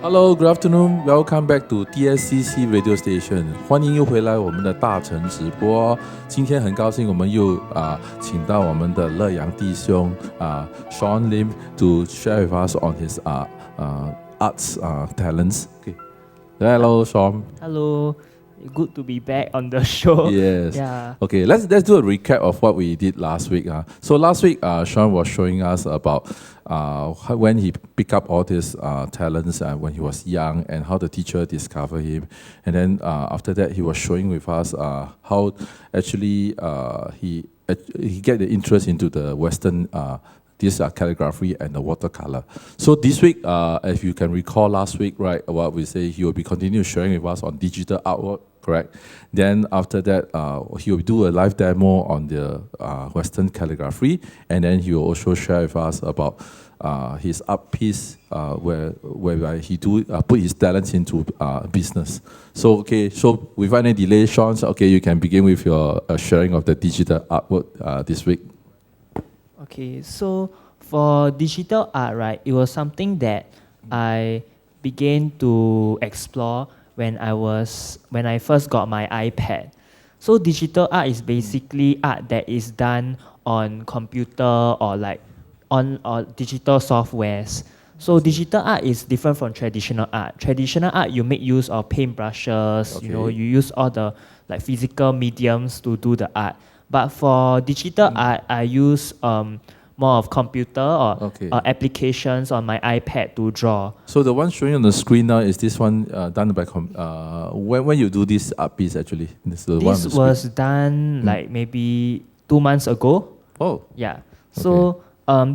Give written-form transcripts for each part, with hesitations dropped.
Hello, good afternoon. Welcome back to TSCC Radio Station. 欢迎又回来我们的大成直播。今天很高兴我们又请到我们的乐阳弟兄Shawn Lim to share with us on his arts talents. Okay. Hello, Shawn. Hello. Good to be back on the show. Yes. Yeah. Okay, let's do a recap of what we did last week. So last week, Shawn was showing us about when he picked up all his talents when he was young and how the teacher discovered him. And then after that, he was showing with us how actually he get the interest into the Western this calligraphy and the watercolor. So this week, if you can recall last week, right, what we say, he will be continue sharing with us on digital artwork, correct? Then after that, he will do a live demo on the Western calligraphy, and then he will also share with us about his art piece, where he put his talents into business. So okay, so without any delay, Shawn, okay, you can begin with your sharing of the digital artwork this week. Okay, so for digital art, right, it was something that I began to explore when I first got my iPad. So digital art is basically art that is done on computer or like on digital softwares. So digital art is different from traditional art. Traditional art, you make use of paintbrushes, okay. You use all the like physical mediums to do the art. But for digital art, I use more of computer or applications on my iPad to draw. So the one showing on the screen now is this one done by when you do this art piece actually? This was done like maybe 2 months ago. Oh. Yeah. So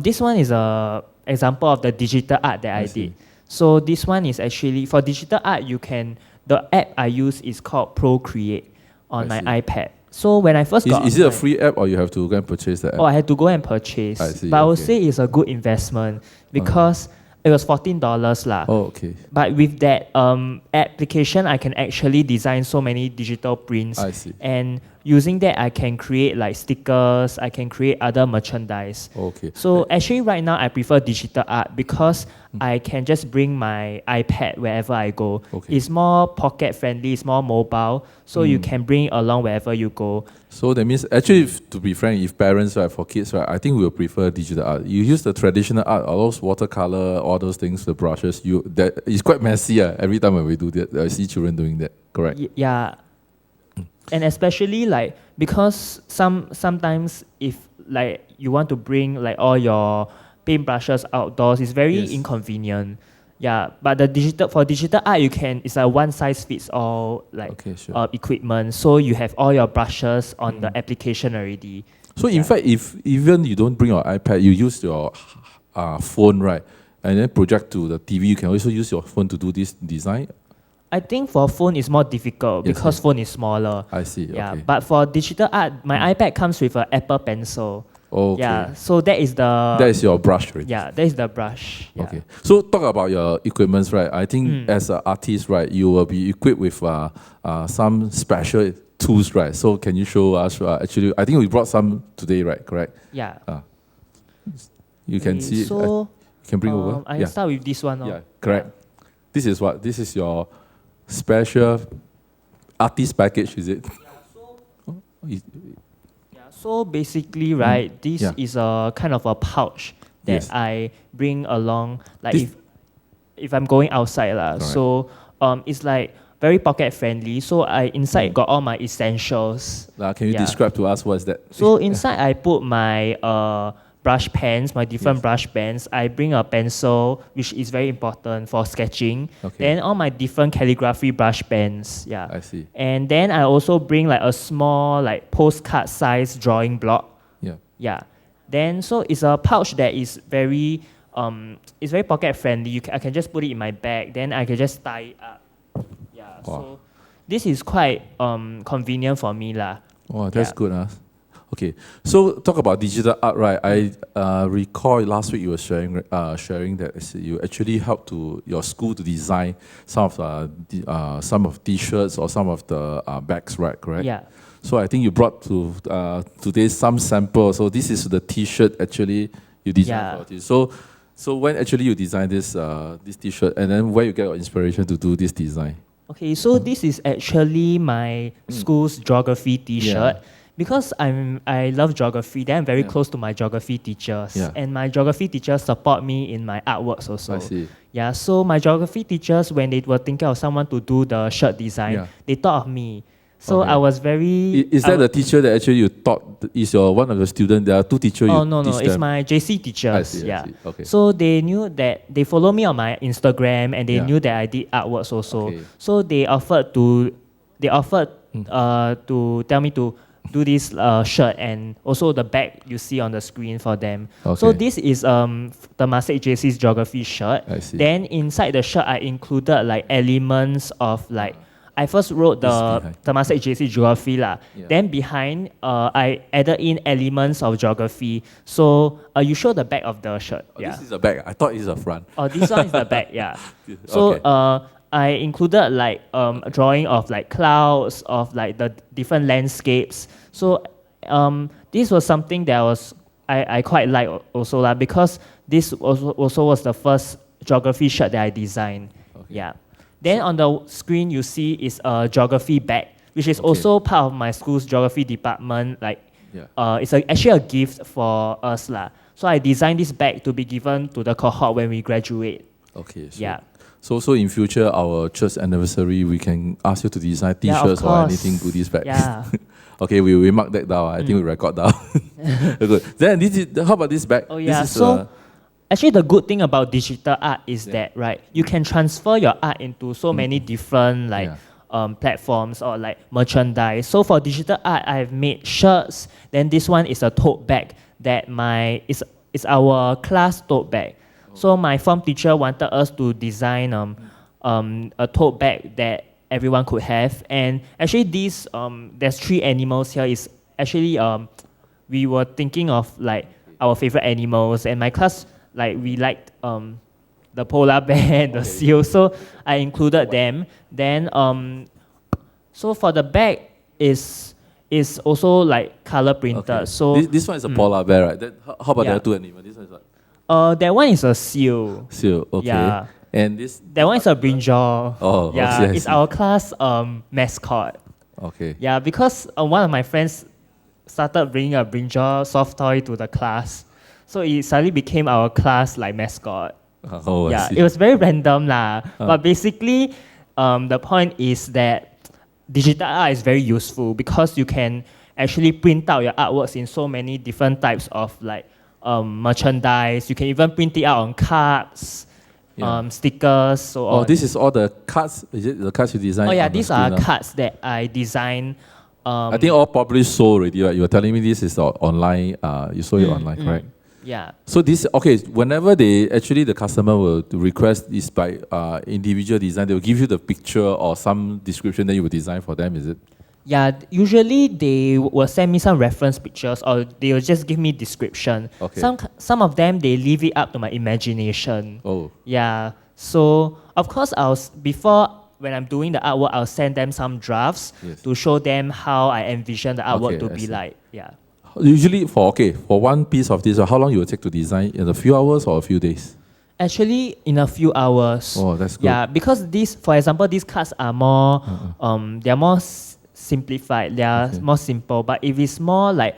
this one is a example of the digital art that I did. So this one is actually for digital art. The app I use is called Procreate on my iPad. So when I first got... Is it a free app or you have to go and purchase the app? Oh, I had to go and purchase. I see, but I would say it's a good investment because it was $14 lah. Oh, okay. But with that application, I can actually design so many digital prints. I see. And using that, I can create like stickers, I can create other merchandise. Okay. So actually right now, I prefer digital art because I can just bring my iPad wherever I go. Okay. It's more pocket friendly, it's more mobile, so you can bring it along wherever you go. So that means, actually, to be frank, if parents, right, for kids, right, I think we will prefer digital art. You use the traditional art, all those watercolor, all those things, the brushes, it's quite messy every time when we do that. I see children doing that, correct? Yeah. And especially like, because sometimes if like you want to bring like all your paintbrushes outdoors, it's very inconvenient. Yeah, but for digital art, it's a one size fits all like equipment. So you have all your brushes on the application already. So in fact, if even you don't bring your iPad, you use your phone, right, and then project to the TV, you can also use your phone to do this design. I think for phone it's more difficult because phone is smaller. I see. Yeah, okay. but for digital art, my iPad comes with an Apple Pencil. Okay. Yeah, so that is your brush, right? Yeah, that is the brush. Yeah. Okay. So talk about your equipments, right? I think as an artist, right, you will be equipped with some special tools, right? So can you show us? Actually, I think we brought some today, right? Correct. Yeah. You can see. So you can bring over. I start with this one. Yeah. Correct. Yeah. This is what? This is your special artist package, is it? So basically, right, this is a kind of a pouch that I bring along, like if I'm going outside lah. So it's like very pocket friendly. So inside got all my essentials. Can you describe to us what is that? So inside I put my brush pens, my different brush pens. I bring a pencil, which is very important for sketching. Okay. Then all my different calligraphy brush pens. Yeah. I see. And then I also bring like a small like postcard size drawing block. Yeah. Yeah. Then so it's a pouch that is very it's very pocket friendly. I can just put it in my bag. Then I can just tie it up. Yeah. Wow. So this is quite convenient for me lah. Oh, that's good, huh? Okay, so talk about digital art, right? I recall last week you were sharing that you actually helped your school to design some of T-shirts or some of the bags, right? Correct? Yeah. So I think you brought to today some samples. So this is the T-shirt actually you designed for it. So So when actually you design this this T-shirt, and then where you get your inspiration to do this design? Okay, so this is actually my school's geography T-shirt. Yeah. Because I love geography, then I'm very close to my geography teachers. Yeah. And my geography teachers support me in my artworks also. I see. Yeah, so my geography teachers, when they were thinking of someone to do the shirt design, they thought of me. So Okay. I was very... Is that the teacher that actually you taught, is your one of the students? There are two teachers you no, teach it's them? my JC teachers. I see, yeah. I see. Okay. So they knew that, they follow me on my Instagram, and they knew that I did artworks also. Okay. So they offered to tell me to do this shirt and also the bag you see on the screen for them. Okay. So this is Temasek JC's geography shirt. I see. Then inside the shirt I included like elements of like, I first wrote the Temasek JC geography lah. Yeah. Then behind I added in elements of geography. So you show the back of the shirt. Oh, this is the back. I thought it's the front. Oh, this one is the back. Yeah. So Okay. I included like a drawing of like clouds, of like the different landscapes. So this was something that I quite like also lah, because this also was the first geography shirt that I designed. Okay. Yeah. Then on the screen you see is a geography bag, which is also part of my school's geography department. Like, it's actually a gift for us lah. So I designed this bag to be given to the cohort when we graduate. Okay. So, Yeah. So in future, our church anniversary, we can ask you to design T-shirts or anything to this bag. Yeah. Okay, we mark that down. I think we record down. Good. Then how about this bag? Oh yeah. This is, So actually, the good thing about digital art is that, right, you can transfer your art into so many different like platforms or like merchandise. So for digital art, I have made shirts. Then this one is a tote bag that it's our class tote bag. So my form teacher wanted us to design a tote bag that everyone could have. And actually, there's 3 animals here. Is actually we were thinking of like our favorite animals, and my class, like, we liked the polar bear and the seal, so I included them. Then so for the bag is also like color printed. okay. So this one is a polar bear, right? Then, how about the other two animals? This one is what? that one is a seal. Seal. Okay. Yeah. And That one is a brinjal. Oh, yeah, I see. it's our class mascot. Okay. Yeah, because one of my friends started bringing a brinjal soft toy to the class, so it suddenly became our class like mascot. Oh, I Yeah, see. it was very random lah. But basically, the point is that digital art is very useful because you can actually print out your artworks in so many different types of like merchandise. You can even print it out on cards, stickers. So this is all the cards. Is it the cards you designed? oh yeah, on the these are screen, cards that I designed. I think all probably sold already, right? You were telling me this is online. You sold it online, correct? Yeah. So this, okay, whenever the customer will request this by individual design, they will give you the picture or some description that you will design for them, is it? Yeah, usually they will send me some reference pictures, or they will just give me description. Okay. Some of them, they leave it up to my imagination. Oh. Yeah. So of course, when I'm doing the artwork, I'll send them some drafts to show them how I envision the artwork to be like. Yeah. Usually for one piece of this, how long you will take to design? In a few hours or a few days? Actually, in a few hours. Oh, that's good. Yeah, because for example, these cards are more, they are more simplified. They are more simple. But if it's more like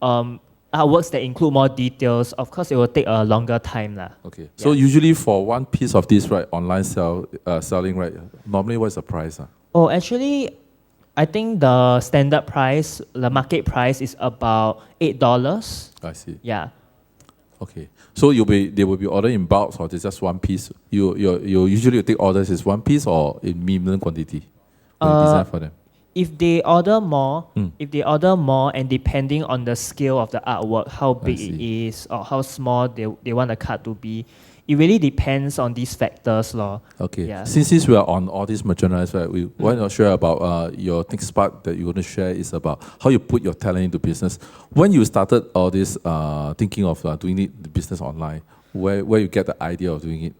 artworks that include more details, of course, it will take a longer time lah. Okay. So usually for one piece of this, right, online selling, right, normally what's the price? Oh, actually, I think the standard price, the market price, is about $8. I see. Yeah. Okay. So they will be ordered in bulk, or it's just one piece? You usually take orders is one piece or in minimum quantity when you design for them? If they order more, and depending on the scale of the artwork, how big it is or how small they want the card to be, it really depends on these factors, lor. Okay. Yeah. Since we are on all these merchandise, right, why not share about your next part that you're going to share is about how you put your talent into business. When you started all this thinking of doing the business online, where you get the idea of doing it?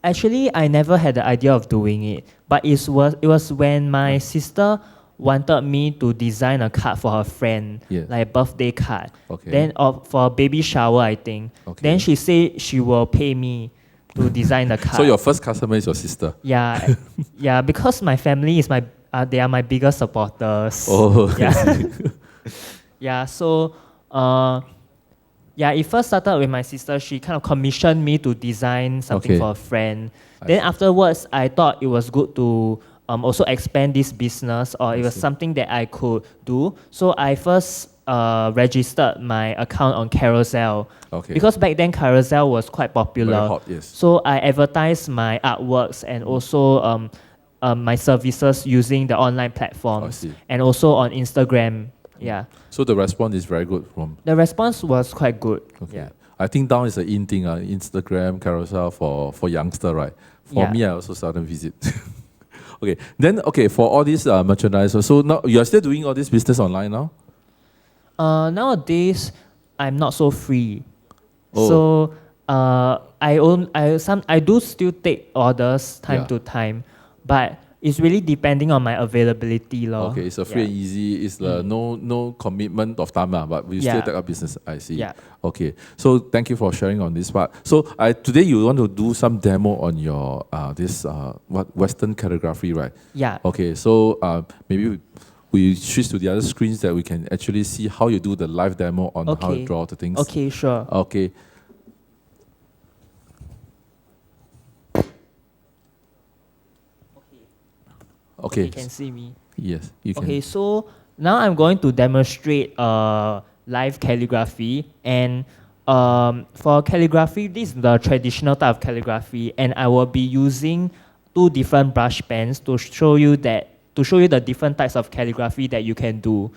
Actually, I never had the idea of doing it, but it was when my sister wanted me to design a card for her friend, Yes. like birthday card. Okay. Then for a baby shower, I think. Okay. Then she said she will pay me to design the card. So your first customer is your sister? Yeah, yeah, because my family is they are my biggest supporters. Oh, yeah. Yeah, so yeah, it first started with my sister. She kind of commissioned me to design something Okay. for a friend. Then afterwards, I thought it was good to also expand this business, or it was something that I could do. So I first registered my account on Carousel. Okay. Because back then Carousel was quite popular. Very hot, yes. So I advertised my artworks and also my services using the online platforms, see. and also on Instagram. Yeah. So the response is very good from. The response was quite good. Okay. Yeah. I think now is the in thing, Instagram, Carousel for youngster, right? For Yeah. me, I also seldom visit. Okay. Then, for all these merchandise, so now you are still doing all this business online now? Nowadays, I'm not so free. Oh. So I do still take orders time Yeah. to time, but it's really depending on my availability, lor. Okay, it's a free and easy. It's no commitment of time, but we still Yeah. take up business. I see. Yeah. Okay, so thank you for sharing on this part. So today you want to do some demo on your this Western calligraphy, right? Yeah. Okay, so maybe we switch to the other screens that we can actually see how you do the live demo on how you draw the things. Okay, sure. Okay. Okay. You can see me. Yes, you can. Okay, so now I'm going to demonstrate live calligraphy, and for calligraphy, this is the traditional type of calligraphy, and I will be using 2 different brush pens to show you the different types of calligraphy that you can do.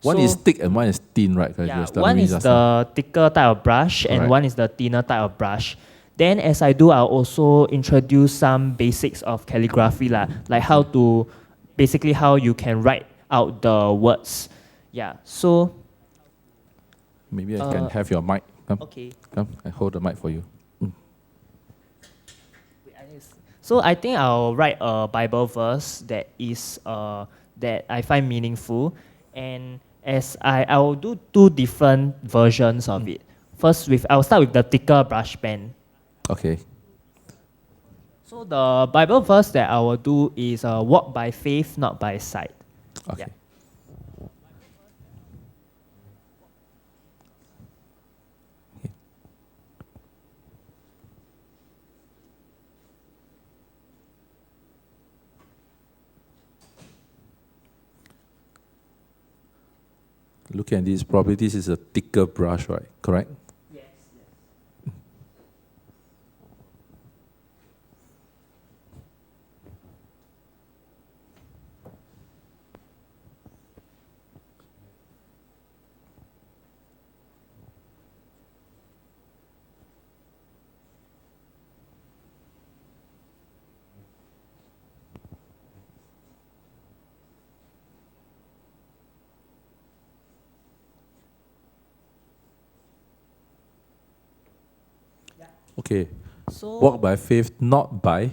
One is thick and one is thin, right? Yeah, one is the thicker type of brush, and one is the thinner type of brush. Then as I do, I'll also introduce some basics of calligraphy, like how you can write out the words. Yeah, so... Maybe I can have your mic. Come, Okay. come, I hold the mic for you. So I think I'll write a Bible verse that is that I find meaningful, and I'll do 2 different versions of it. First, I'll start with the thicker brush pen. Okay. So the Bible verse that I will do is walk by faith, not by sight. Okay. Yeah. Look at this, probably this is a thicker brush, right? Correct? Yes. Okay. So Walk by faith, not by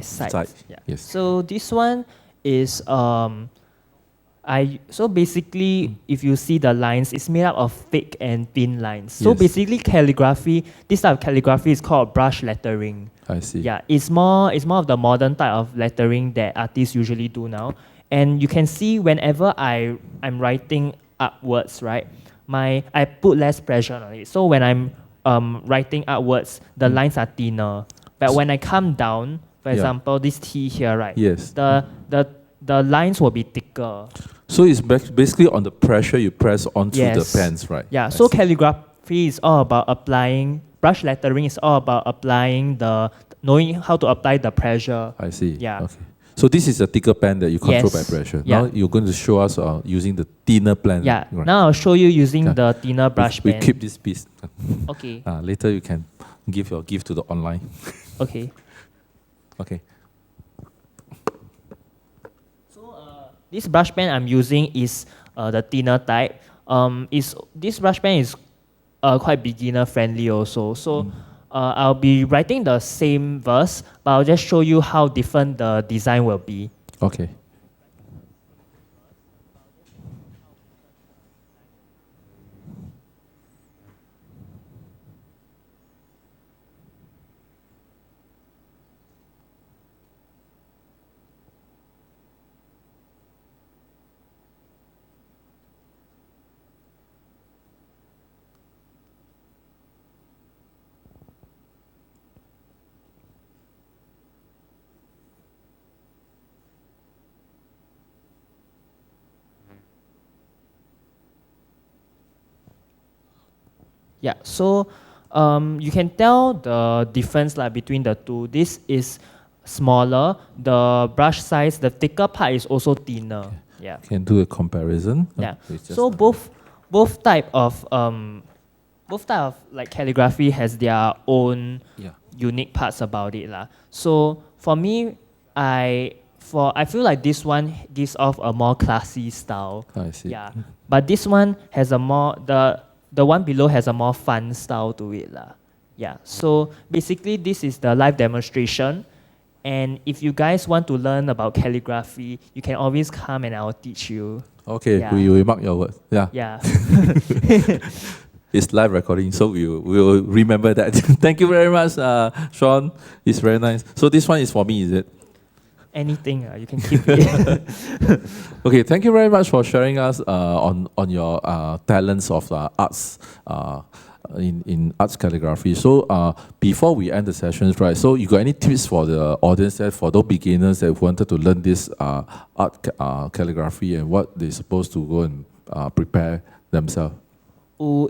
sight. sight. Yeah. Yes. So this one is so basically, if you see the lines, it's made up of thick and thin lines. So Yes. basically, calligraphy, this type of calligraphy is called brush lettering. I see. Yeah, it's more of the modern type of lettering that artists usually do now. And you can see whenever I'm writing upwards, right, I put less pressure on it. So when I'm writing upwards, the lines are thinner. But when I come down, for example, this T here, right? Yes. The lines will be thicker. So it's basically on the pressure you press onto the pens, right? Yeah. I So see. calligraphy is all about applying. Brush lettering is all about knowing how to apply the pressure. I see. Yeah. Okay. So this is a thicker pen that you control by Yes. pressure. Yeah. Now you're going to show us using the thinner pen. Yeah. Right. Now I'll show you using Yeah. the thinner brush we pen. keep this piece. Okay. Later you can give your gift to the online. Okay. Okay. This brush pen I'm using is the thinner type. This brush pen is quite beginner friendly also. So I'll be writing the same verse, but I'll just show you how different the design will be. Okay. Yeah, so you can tell the difference between the two. This is smaller. The brush size, the thicker part is also thinner. Okay. Yeah. Can do a comparison. Yeah. So both type of like calligraphy has their own unique parts about it lah. So for me, I feel like this one gives off a more classy style. I see. Yeah. But this one has a more the one below has a more fun style to it lah. Yeah. So basically this is the live demonstration. And if you guys want to learn about calligraphy, you can always come and I'll teach you. Okay, Yeah. we will mark your words. Yeah. Yeah. It's live recording, so we will remember that. Thank you very much, Shawn. It's very nice. So this one is for me, is it? Anything, you can keep it. Okay, thank you very much for sharing us on your talents of arts in arts calligraphy. So before we end the sessions, right? So you got any tips for the audience that for those beginners that wanted to learn this art calligraphy and what they're supposed to go and prepare themselves?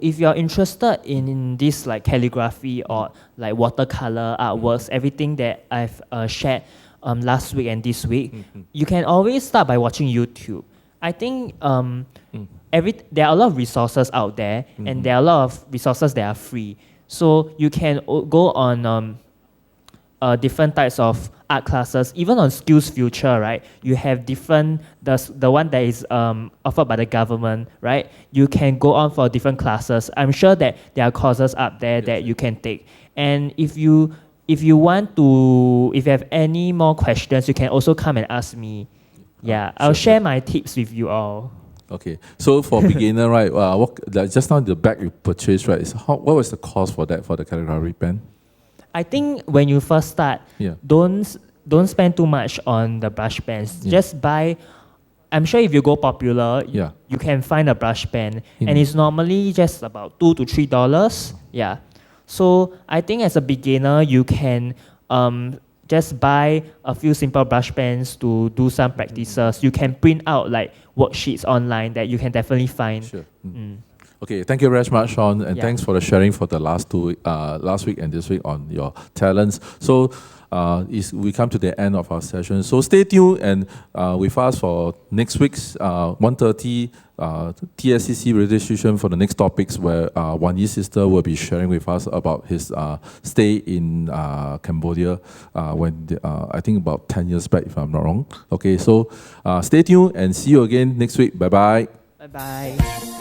If you're interested in this like calligraphy or like watercolor artworks, everything that I've shared last week and this week, you can always start by watching YouTube. I think there are a lot of resources out there, and there are a lot of resources that are free. So you can go on different types of art classes, even on Skills Future, right? You have different, the one that is offered by the government, right? You can go on for different classes. I'm sure that there are courses up there that you can take. And if you have any more questions, you can also come and ask me. Yeah, I'll share my tips with you all. Okay, so for beginner, right? Just now the bag you purchased, right? What was the cost for that for the calligraphy pen? I think when you first start, don't spend too much on the brush pens. Just buy. I'm sure if you go popular, you can find a brush pen, and it's normally just about $2 to $3. Yeah. So I think as a beginner, you can just buy a few simple brush pens to do some practices. You can print out like worksheets online that you can definitely find. Sure. Okay, thank you very much, Shawn, and thanks for the sharing for the last week and this week on your talents. So we come to the end of our session. So stay tuned and with us for next week's 1:30 TSCC Radio Station for the next topics, where Wan Yi's sister will be sharing with us about his stay in Cambodia I think about 10 years back, if I'm not wrong. Okay, so stay tuned and see you again next week. Bye-bye. Bye-bye.